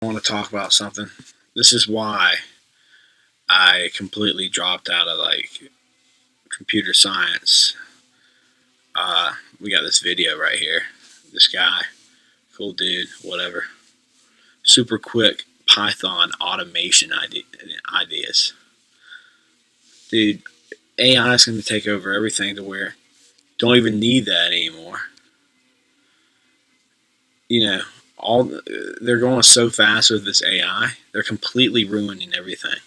I want to talk about something. This is why I completely dropped out of like computer science. We got this video right here. This guy, cool dude, whatever. Super quick Python automation ideas. Dude, AI is going to take over everything to where don't even need that anymore. You know, all they're going so fast with this AI, they're completely ruining everything.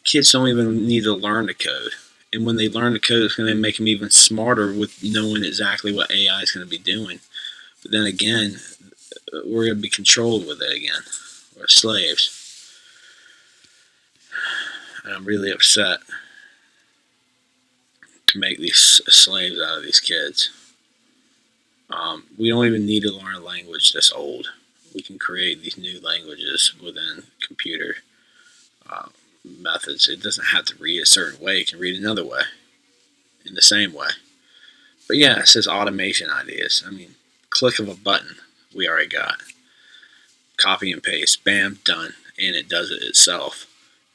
Kids don't even need to learn to code. And when they learn to code, it's going to make them even smarter with knowing exactly what AI is going to be doing. But then again, we're going to be controlled with it again. We're slaves. And I'm really upset to make these slaves out of these kids. We don't even need to learn a language that's old. We can create these new languages within computer uh, methods. It doesn't have to read a certain way. It can read another way, in the same way. But yeah, it says automation ideas. I mean, click of a button, we already got. Copy and paste, bam, done. And it does it itself,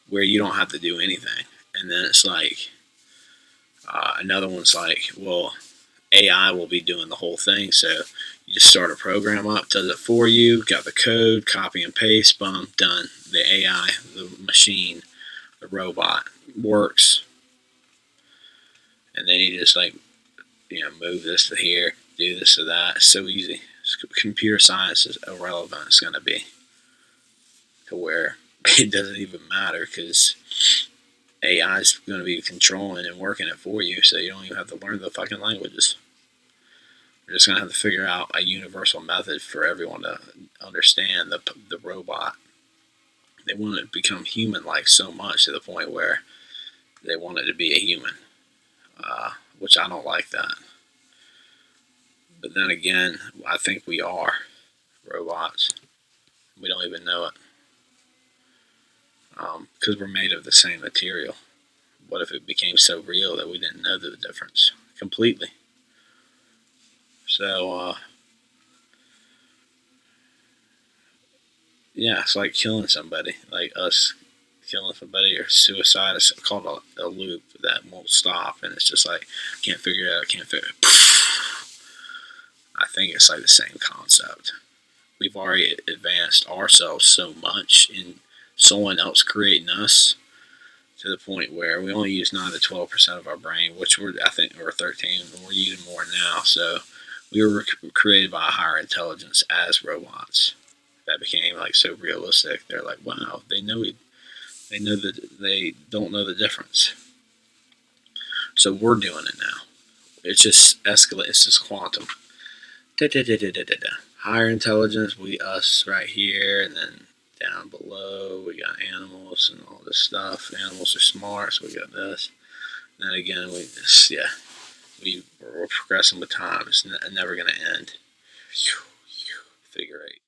where you don't have to do anything. And then it's like, another one's like, well, AI will be doing the whole thing. So you just start a program up, does it for you, got the code, copy and paste, boom, done. The AI, the machine, the robot works. And then you just like, move this to here, do this to that. It's so easy. Computer science is irrelevant. It's going to be to where it doesn't even matter because AI is going to be controlling and working it for you, so you don't even have to learn the fucking languages. We're just going to have to figure out a universal method for everyone to understand the robot. They want it to become human-like so much to the point where they want it to be a human, which I don't like that. But then again, I think we are robots. We don't even know it. Because we're made of the same material. What if it became so real that we didn't know the difference completely? So, yeah, it's like killing somebody, like us killing somebody or suicide. It's called a loop that won't stop, and it's just like, I can't figure it out, I can't figure it out. I think it's like the same concept. We've already advanced ourselves so much in someone else creating us to the point where we only use 9 to 12% of our brain, which I think we're 13, and we're using more now. So we were created by a higher intelligence as robots. That became like so realistic. They're like, wow, they know that they don't know the difference. So we're doing it now. It's just escalate. It's just quantum. Higher intelligence, us right here, and then down below we got animals and all this stuff. Animals are smart, so we got this. And then again, we're progressing with time. It's never going to end. Figure 8.